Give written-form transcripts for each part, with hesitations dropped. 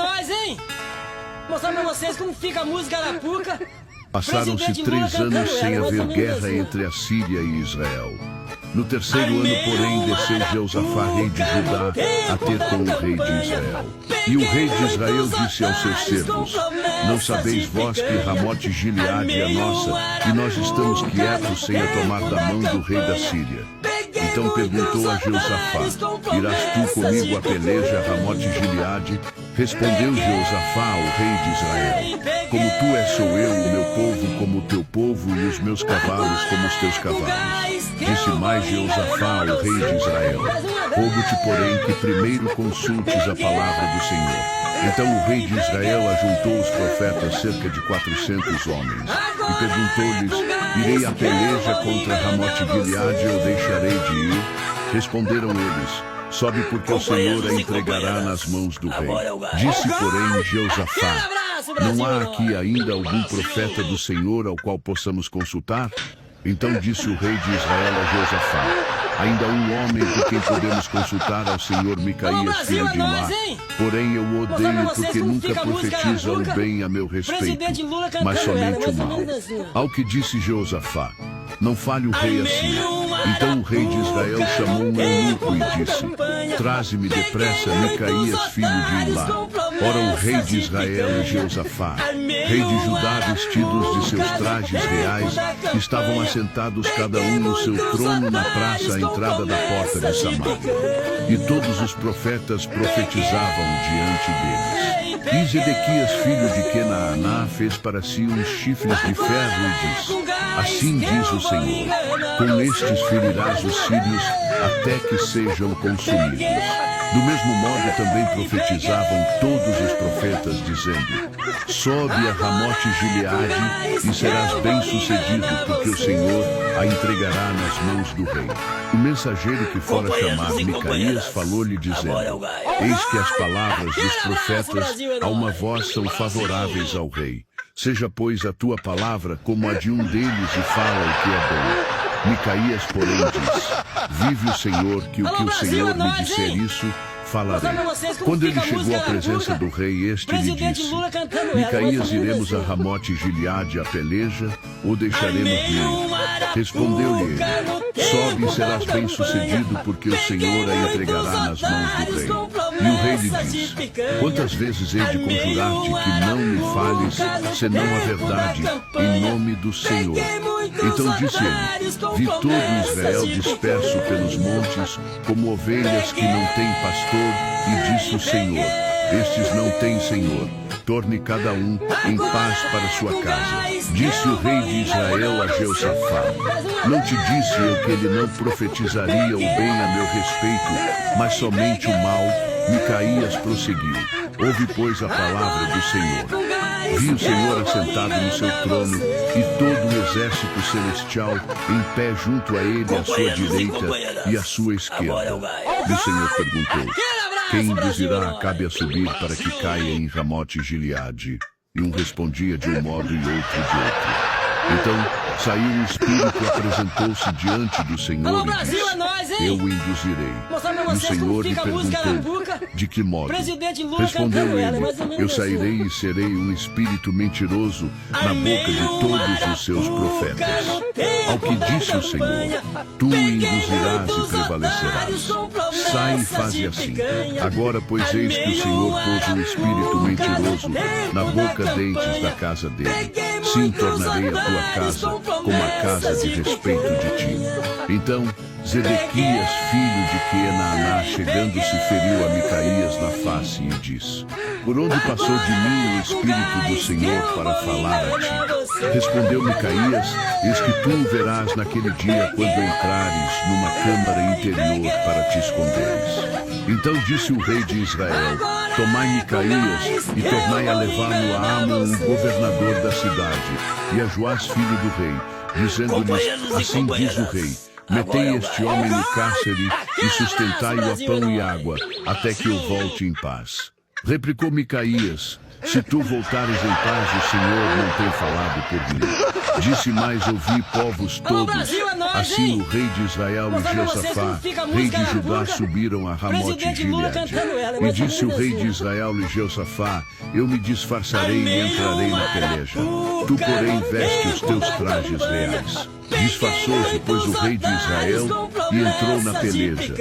nós, hein? Mostrar pra vocês como fica a música arapuca. Passaram-se 3 anos sem haver guerra entre a Síria e Israel. No terceiro ano, porém, desceu Jeosafá, rei de Judá, a ter com o rei de Israel. E o rei de Israel disse aos seus servos: Não sabeis vós que Ramote Gileade é nossa, e nós estamos quietos sem a tomar da mão do rei da Síria? Então perguntou a Jeosafá: Irás tu comigo a peleja a Ramote Gileade? Respondeu Jeosafá ao rei de Israel: Como tu és, sou eu, o meu povo como o teu povo, e os meus cavalos como os teus cavalos. Disse mais Jeosafá ao rei de Israel: Rogo-te, porém, que primeiro consultes a palavra do Senhor. Então o rei de Israel ajuntou os profetas, cerca de 400 homens, e perguntou-lhes: Irei à peleja contra Ramote Gileade ou deixarei de ir? Responderam eles: Sobe, porque o Senhor a entregará nas mãos do rei. Disse, porém, Jeosafá: Não há aqui ainda algum profeta do Senhor ao qual possamos consultar? Então disse o rei de Israel a Jeosafá: Ainda um homem por quem podemos consultar ao Senhor Micaías, filho de Imlá. Porém eu o odeio, porque nunca profetiza o bem a meu respeito, mas somente o mal. Ao que disse Jeosafá: Não fale o rei assim. Então o rei de Israel chamou um eunuco e disse: Traze-me depressa Micaías, filho de Imlá. Ora, o rei de Israel e Jeosafá, rei de Judá, vestidos de seus trajes reais, estavam assentados cada um no seu trono na praça à entrada da porta de Samaria. E todos os profetas profetizavam diante deles. E Zedequias, filho de Kenaaná, fez para si uns chifres de ferro e disse: Assim diz o Senhor: Com estes ferirás os sírios até que sejam consumidos. Do mesmo modo também profetizavam todos os profetas, dizendo: Sobe a Ramote Gileade e serás bem-sucedido, porque o Senhor a entregará nas mãos do rei. O mensageiro que fora chamar Micaías falou-lhe, dizendo: Eis que as palavras dos profetas a uma voz são favoráveis ao rei. Seja, pois, a tua palavra como a de um deles e fala o que é bom. Micaías, porém, diz: Vive o Senhor, que o que o Senhor me disser isso, falarei. Quando ele chegou à presença do rei, este lhe disse: Micaías, iremos a Ramote Gileade a peleja, ou deixaremos de ir? Respondeu-lhe ele: Sobe e serás bem-sucedido, porque o Senhor a entregará nas mãos do rei. E o rei lhe disse: Quantas vezes hei de conjurar-te que não me fales, senão a verdade, em nome do Senhor? Então disse ele: Vi todo Israel disperso pelos montes, como ovelhas que não têm pastor, e disse o Senhor: Estes não têm Senhor. Torne cada um em paz para sua casa. Disse o rei de Israel a Jeosafá: Não te disse eu que ele não profetizaria o bem a meu respeito, mas somente o mal? Micaías prosseguiu: Ouve, pois, a palavra do Senhor. Vi o Senhor assentado no seu trono, e todo o exército celestial em pé junto a ele, à sua direita e à sua esquerda. E o Senhor perguntou: Quem induzirá Acabe a subir para que caia em Ramote Gileade? E um respondia de um modo e outro de outro. Então saiu um espírito, apresentou-se diante do Senhor e disse: Eu o induzirei. E o Senhor lhe perguntou: De que modo? Respondeu ele: Eu sairei e serei um espírito mentiroso na boca de todos os seus profetas. Ao que disse o Senhor: Tu o induzirás e prevalecerás. Sai e faze assim. Agora, pois, eis que o Senhor pôs um espírito mentiroso na boca dentes da casa dele. Sim, tornarei a tua casa como a casa de respeito de ti. Então Zedequias, filho de Kenaaná, chegando-se, feriu a Micaías na face e disse: Por onde passou de mim o Espírito do Senhor para falar a ti? Respondeu Micaías: Eis que tu o verás naquele dia, quando entrares numa câmara interior para te esconderes. Então disse o rei de Israel: Tomai Micaías e tornai a levá-lo a Amon, governador da cidade, e a Joás, filho do rei, dizendo-lhes: Assim diz o rei: Metei este homem no cárcere e sustentai-o a pão e água, até que eu volte em paz. Replicou Micaías: Se tu voltares em paz, o Senhor não tem falado por mim. Disse mais: Ouvi, povos todos, nós, Assim hein? o rei de Israel Mostrar e pra vocês Josafá, como fica a rei música de na Judá, boca. subiram a Ramote Presidente Lula Gileade. cantando ela, E mais ou disse o menos rei assim, de ó. Israel e Josafá: Eu me disfarçarei e entrarei na peleja. Tu, Arapuca, porém, no veste os tempo teus da trajes campanha. reais. Peguei Disfarçou-se, pois, o rei de Israel e entrou na peleja.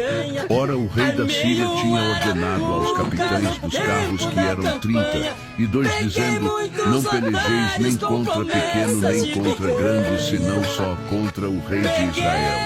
Ora, o rei da Síria tinha ordenado aos capitães dos carros, que eram 30, e 2 dizendo: Não pelejeis nem contra pequeno, nem contra grande, senão só contra o rei de Israel.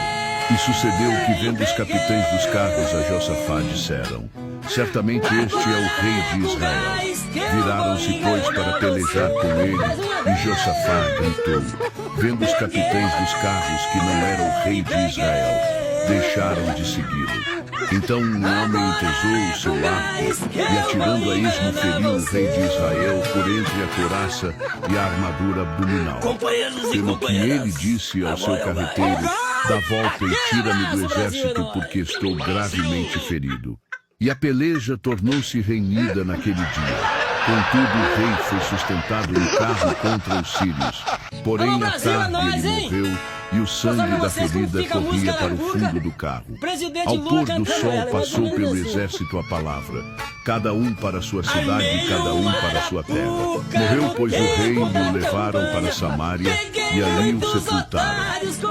E sucedeu que, vendo os capitães dos carros a Josafá, disseram: Certamente este é o rei de Israel. Viraram-se, pois, para pelejar com ele, e Josafá gritou. Vendo os capitães dos carros que não era o rei de Israel, deixaram de segui-lo. Então um homem entesou o seu arco e, atirando a esmo, feriu o rei de Israel por entre a couraça e a armadura abdominal. Pelo que ele disse ao seu carreteiro: Dá volta e tira-me do exército, porque estou gravemente ferido. E a peleja tornou-se renhida naquele dia. Contudo, o rei foi sustentado no carro contra os sírios. Porém, à tarde ele morreu, e o sangue da ferida corria para o fundo do carro. Ao pôr do sol passou pelo exército a palavra, cada um para sua cidade e cada um para sua terra. Morreu, pois, o rei, e o levaram para Samaria, e ali o sepultaram.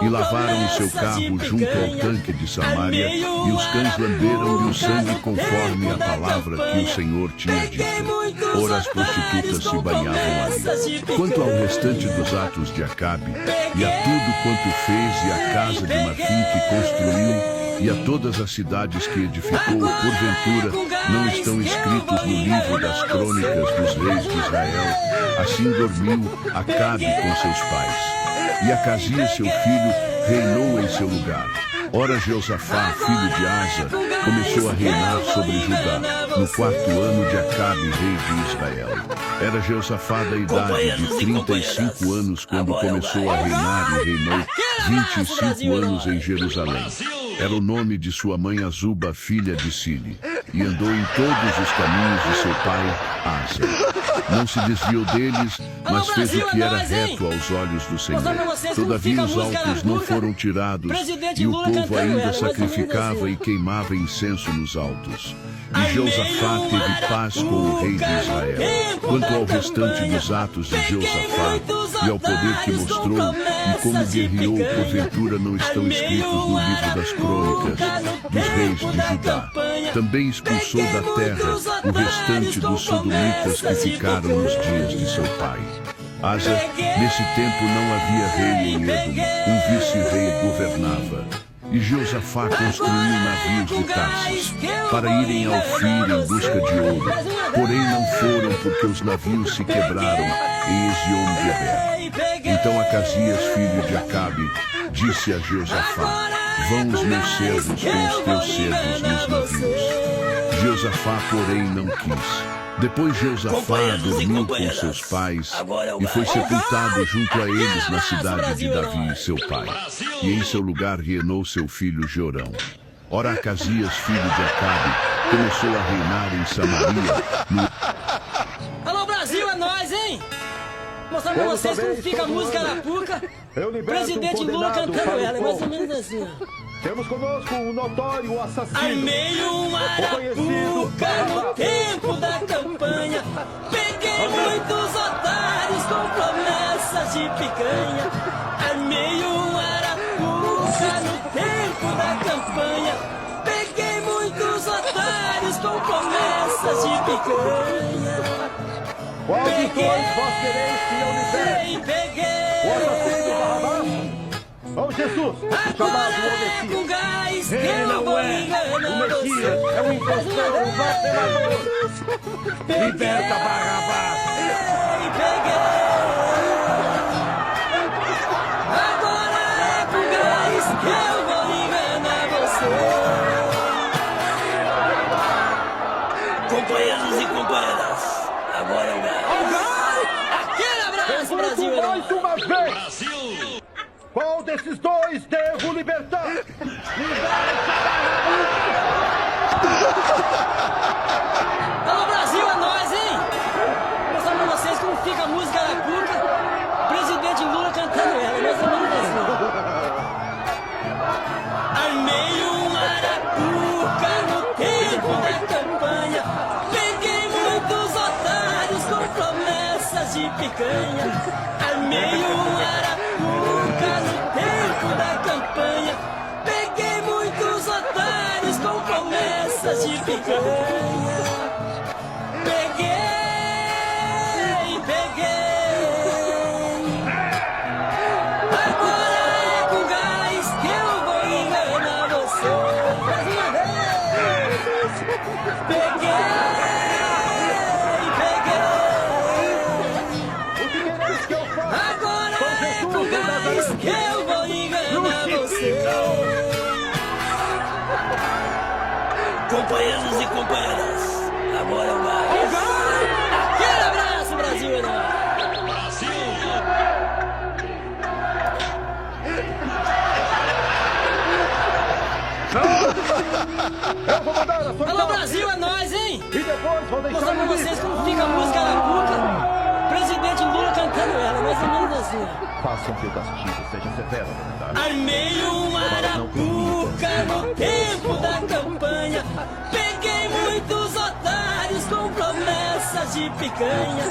E lavaram o seu carro junto ao tanque de Samaria, e os cães lamberam-lhe o sangue conforme a palavra que o Senhor tinha dito. Ora, as prostitutas se banhavam ali. Quanto ao restante dos atos de Acabe, e a tudo quanto fez, e a casa de marfim que construiu, e a todas as cidades que edificou, porventura, não estão escritos no livro das crônicas dos reis de Israel. Assim dormiu Acabe com seus pais. E Acasias, seu filho, reinou em seu lugar. Ora, Josafá, filho de Asa, começou a reinar sobre Judá, no 4º ano de Acabe, rei de Israel. Era Josafá da idade de 35 anos quando começou a reinar, e reinou 25 anos em Jerusalém. Era o nome de sua mãe Azuba, filha de Sili, e andou em todos os caminhos de seu pai Asa. Não se desviou deles, mas fez o que era reto aos olhos do Senhor. Todavia os altos não foram tirados, e o povo ainda sacrificava e queimava incenso nos altos. E Josafá teve paz com o rei de Israel. Quanto ao restante dos atos de Josafá, e ao poder que mostrou, e como guerreou, porventura não estão escritos no livro das crônicas dos reis de Judá. Também expulsou da terra o restante dos sodomitas que ficaram nos dias de seu pai. Asa, nesse tempo não havia rei em Edom, um vice-rei governava. E Josafá construiu navios de Tarsis para irem ao Ofir em busca de ouro. Porém não foram, porque os navios se quebraram em Ezion-Geber. Então Acasias, filho de Acabe, disse a Josafá: Vão os meus servos com os teus servos nos navios. Josafá, porém, não quis. Depois Josafá dormiu com seus pais e foi sepultado junto a eles na cidade de Davi, seu pai. E em seu lugar reinou seu filho Jorão. Ora, Acasias, filho de Acabe, começou a reinar em Samaria. Alô, Brasil, é nóis, hein? Mostrar pra vocês como fica a música Arapuca. Presidente Lula cantando ela, é mais ou menos assim, ó. Temos conosco um notório assassino. Armei uma arapuca no tempo da campanha. Peguei muitos otários com promessas de picanha. Armei uma arapuca no tempo da campanha. Peguei muitos otários com promessas de picanha. Qual de todos vós quereis que eu liberte? O assassino do Barrabás? Ó Jesus, chamado o Messias. Ele não é o Messias, é o impostor, o vacilador. Liberta Barrabás. Agora é com gás que eu vou enganar você. Companheiros e companheiras, agora é o gás. Aquele abraço, Brasil. Mais uma vez. Brasil. Qual desses dois devo libertar? Alô, Brasil, é nóis, hein? Mostrar pra vocês como fica a música Arapuca. Presidente Lula cantando ela, mais ou menos assim. picanha. Armei um arapuca no tempo da campanha. Peguei muitos otários com promessas de picanha. Peguei. Agora é com gás que eu vou enganar você. Mais uma vez. Peguei. Agora é com gás que eu vou enganar você. Companheiros e companheiras, agora é o gás. Aquele abraço, Brasil, é nóis. Eu vou mandar a sua. Alô, Brasil, é nóis, hein? E depois vou deixar Mostrando pra vocês como fica a música Arapuca. Presidente Lula cantando ela, mais ou menos assim. Faça com que o castigo seja severo, verdade? Armei um arapuca no tempo da campanha. Peguei muitos otários com promessas de picanha.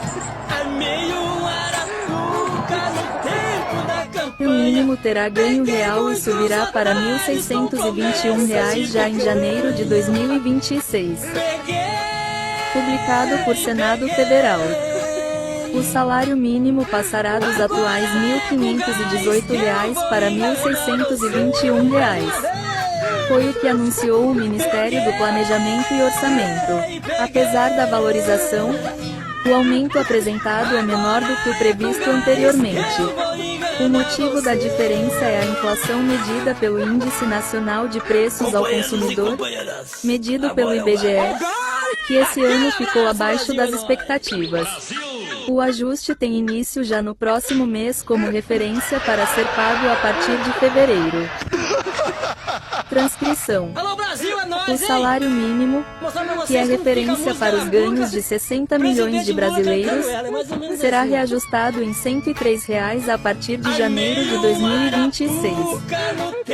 Armei um arapuca no tempo da campanha. O mínimo terá ganho real e subirá para R$ 1.621 já em janeiro de 2026. Publicado por Senado Federal. O salário mínimo passará dos atuais R$ 1.518 para R$ 1.621. Foi o que anunciou o Ministério do Planejamento e Orçamento. Apesar da valorização, o aumento apresentado é menor do que o previsto anteriormente. O motivo da diferença é a inflação medida pelo Índice Nacional de Preços ao Consumidor, medido pelo IBGE, que esse ano ficou abaixo das expectativas. O ajuste tem início já no próximo mês como referência para ser pago a partir de fevereiro. Transcrição. O salário mínimo, que é referência para os ganhos de 60 milhões de brasileiros, será reajustado em R$ 103 a partir de janeiro de 2026.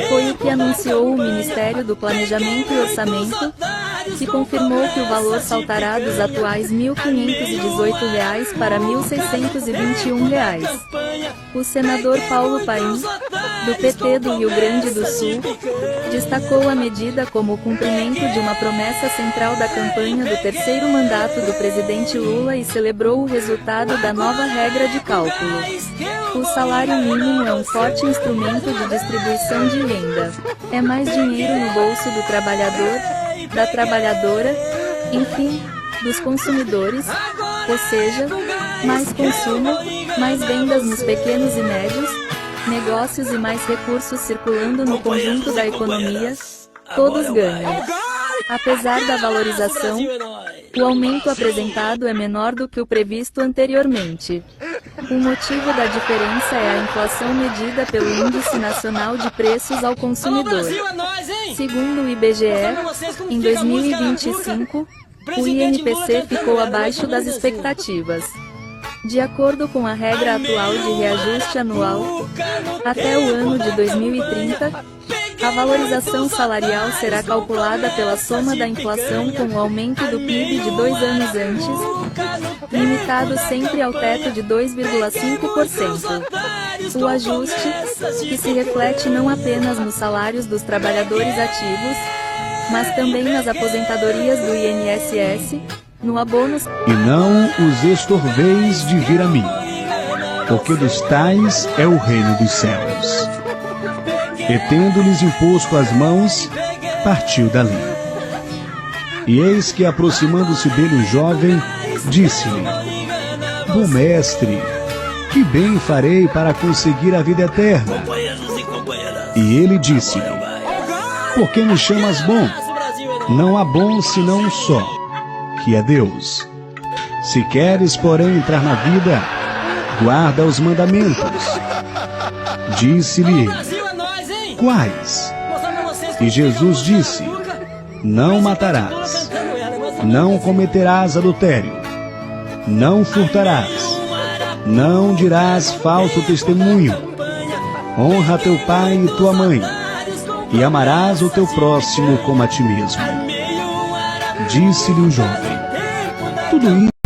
Foi o que anunciou o Ministério do Planejamento e Orçamento, que confirmou que o valor saltará dos atuais R$ 1.518 para R$ 1.621. O senador Paulo Paim, do PT do Rio Grande do Sul, destacou a medida como o cumprimento de uma promessa central da campanha do terceiro mandato do presidente Lula e celebrou o resultado da nova regra de cálculo. O salário mínimo é um forte instrumento de distribuição de renda. É mais dinheiro no bolso do trabalhador, da trabalhadora, enfim, dos consumidores, ou seja, mais consumo, mais vendas nos pequenos e médios negócios e mais recursos circulando no conjunto da economia, todos ganham. Apesar da valorização, o aumento apresentado é menor do que o previsto anteriormente. O motivo da diferença é a inflação medida pelo Índice Nacional de Preços ao Consumidor. Segundo o IBGE, em 2025, o INPC ficou abaixo das expectativas. De acordo com a regra atual de reajuste anual, até o ano de 2030, a valorização salarial será calculada pela soma da inflação com o aumento do PIB de 2 anos antes, limitado sempre ao teto de 2,5%. O ajuste, que se reflete não apenas nos salários dos trabalhadores ativos, mas também nas aposentadorias do INSS, no abono. E não os estorveis de vir a mim, porque dos tais é o reino dos céus. E tendo-lhes imposto as mãos, partiu dali. E eis que, aproximando-se dele o jovem, disse-lhe: Bom mestre, que bem farei para conseguir a vida eterna? E ele disse-lhe: Por que me chamas bom? Não há bom senão um só, que é Deus. Se queres, porém, entrar na vida, guarda os mandamentos. Disse-lhe ele: Quais? E Jesus disse: Não matarás, não cometerás adultério, não furtarás, não dirás falso testemunho, honra teu pai e tua mãe, e amarás o teu próximo como a ti mesmo. Disse-lhe o jovem: Tudo isso